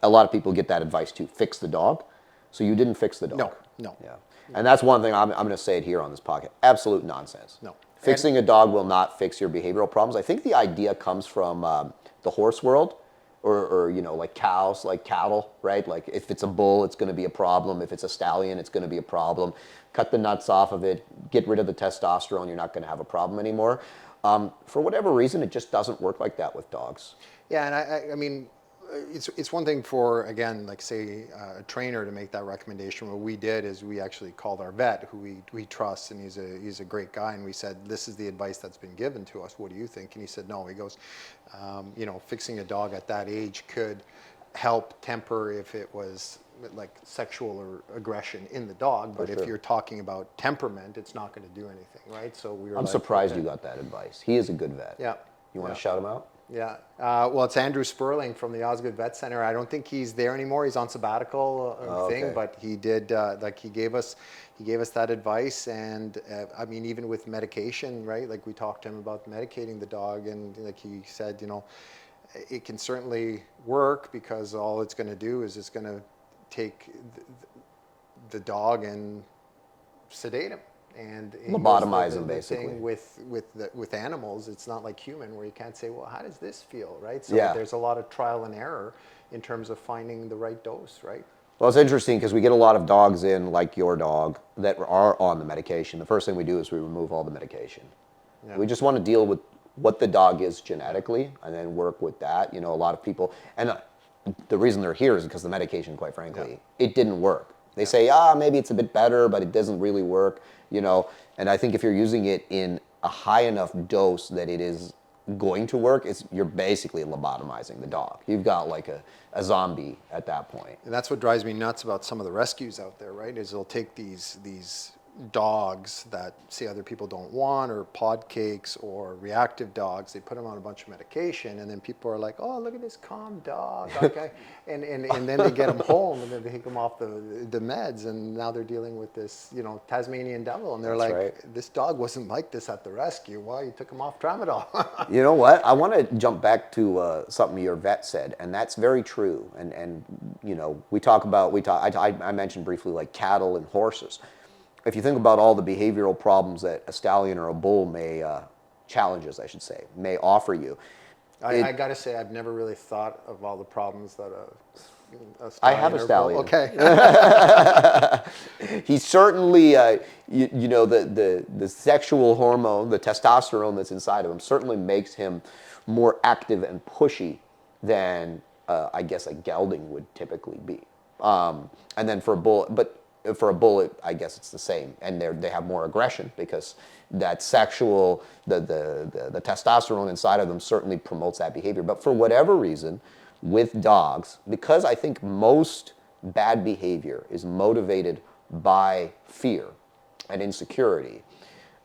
a lot of people get that advice to fix the dog. So you didn't fix the dog. No. Yeah. And that's one thing, I'm going to say it here on this podcast. Absolute nonsense. No. Fixing a dog will not fix your behavioral problems. I think the idea comes from the horse world, or like cows, like cattle, right? Like if it's a bull, it's going to be a problem. If it's a stallion, it's going to be a problem. Cut the nuts off of it, get rid of the testosterone, you're not going to have a problem anymore. For whatever reason, it just doesn't work like that with dogs. Yeah, and I mean, it's one thing for, again, like say a trainer to make that recommendation. What we did is we actually called our vet, who we trust, and he's a great guy, and we said, this is the advice that's been given to us. What do you think? And he said, no. He goes, fixing a dog at that age could help temper if it was like sexual or aggression in the dog, but if you're talking about temperament, it's not going to do anything, right? So we were. I'm surprised you got that advice. He is a good vet. Yeah. You want to shout him out? Yeah. Well, it's Andrew Sperling from the Osgood Vet Center. I don't think he's there anymore. He's on sabbatical thing, but he did he gave us that advice. And I mean, even with medication, right? Like we talked to him about medicating the dog, and like he said, it can certainly work because all it's going to do is it's going to take the dog and sedate him. And lobotomize him, basically. Thing with animals, it's not like human, where you can't say, well, how does this feel, right? So there's a lot of trial and error in terms of finding the right dose, right? Well, it's interesting because we get a lot of dogs in, like your dog, that are on the medication. The first thing we do is we remove all the medication. Yeah. We just want to deal with what the dog is genetically and then work with that. A lot of people, and the reason they're here is because the medication, quite frankly, it didn't work. They say, maybe it's a bit better, but it doesn't really work, And I think if you're using it in a high enough dose that it is going to work, you're basically lobotomizing the dog. You've got like a zombie at that point. And that's what drives me nuts about some of the rescues out there, right? Is they'll take these dogs that say other people don't want, or pod cakes or reactive dogs. They put them on a bunch of medication, and then people are like, oh, look at this calm dog. Okay. and then they get them home, and then they take them off the meds, and now they're dealing with this, Tasmanian devil. And they're this dog wasn't like this at the rescue. Why you took him off tramadol? You know what? I want to jump back to something your vet said, and that's very true. And I mentioned briefly like cattle and horses. If you think about all the behavioral problems that a stallion or a bull challenges, I should say, may offer you. I got to say, I've never really thought of all the problems that a stallion. I have a stallion. Okay. He's certainly, the sexual hormone, the testosterone that's inside of him, certainly makes him more active and pushy than, I guess, a gelding would typically be. And then for a bull, for a bull, I guess it's the same, and they have more aggression because that sexual, the testosterone inside of them certainly promotes that behavior. But for whatever reason, with dogs, because I think most bad behavior is motivated by fear and insecurity,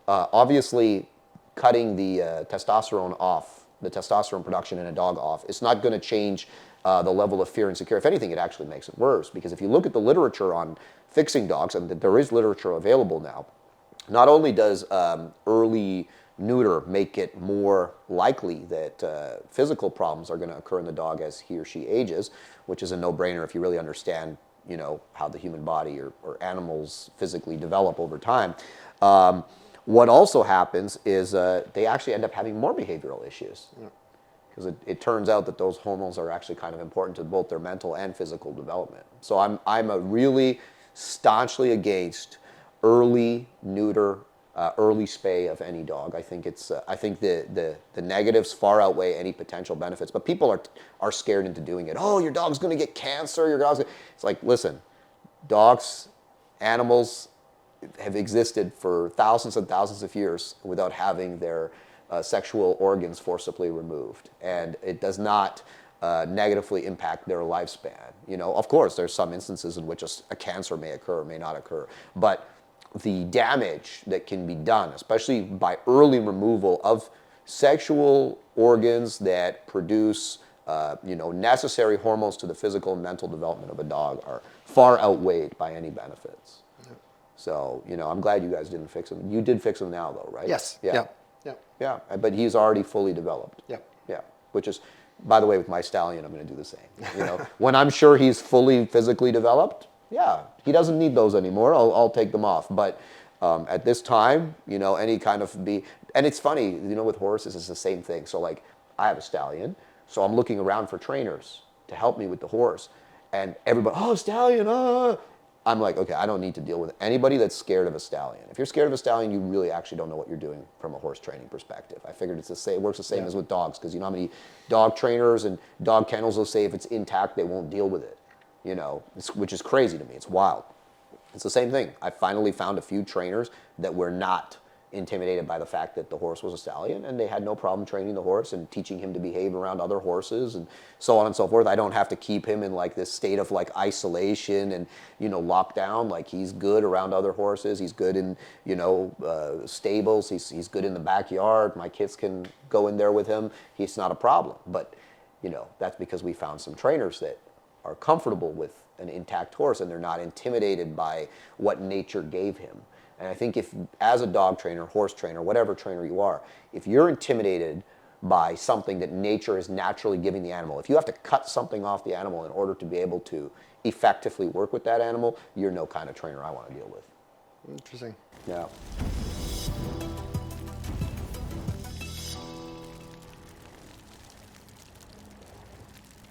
obviously cutting the testosterone off, the testosterone production in a dog off, it's not going to change the level of fear and security. If anything, it actually makes it worse, because if you look at the literature on fixing dogs, and there is literature available now, not only does early neuter make it more likely that physical problems are going to occur in the dog as he or she ages, which is a no-brainer if you really understand, how the human body or animals physically develop over time. What also happens is they actually end up having more behavioral issues. Because it turns out that those hormones are actually kind of important to both their mental and physical development. So I'm a really staunchly against early neuter, early spay of any dog. I think the negatives far outweigh any potential benefits. But people are scared into doing it. Oh, your dog's going to get cancer. It's like, listen, dogs, animals have existed for thousands and thousands of years without having their sexual organs forcibly removed, and it does not negatively impact their lifespan. Of course, there's some instances in which a cancer may occur or may not occur, but the damage that can be done, especially by early removal of sexual organs that produce necessary hormones to the physical and mental development of a dog, are far outweighed by any benefits. Yeah. So, I'm glad you guys didn't fix him. You did fix him now, though, right? Yes. Yeah. Yeah, but he's already fully developed. Yep. Yeah, which is By the way, with my stallion, I'm going to do the same. You know, when I'm sure he's fully physically developed, yeah, he doesn't need those anymore. I'll take them off. But at this time, you know, any kind of and it's funny, you know, with horses, it's the same thing. So like, I have a stallion, so I'm looking around for trainers to help me with the horse, and everybody, oh, stallion, I'm like, okay, I don't need to deal with anybody that's scared of a stallion. If you're scared of a stallion, you really actually don't know what you're doing from a horse training perspective. I figured it's the same, it works the same as with dogs, because you know how many dog trainers and dog kennels will say if it's intact, they won't deal with it, you know, which is crazy to me. It's wild. It's the same thing. I finally found a few trainers that were not intimidated by the fact that the horse was a stallion, and they had no problem training the horse and teaching him to behave around other horses and so on and so forth. I don't have to keep him in like this state of like isolation and, you know, lockdown. Like, he's good around other horses. He's good in, you know, stables. He's good in the backyard. My kids can go in there with him. He's not a problem. But, you know, that's because we found some trainers that are comfortable with an intact horse, and they're not intimidated by what nature gave him. And I think if, as a dog trainer, horse trainer, whatever trainer you are, if you're intimidated by something that nature is naturally giving the animal, if you have to cut something off the animal in order to be able to effectively work with that animal, you're no kind of trainer I want to deal with. Interesting. Yeah.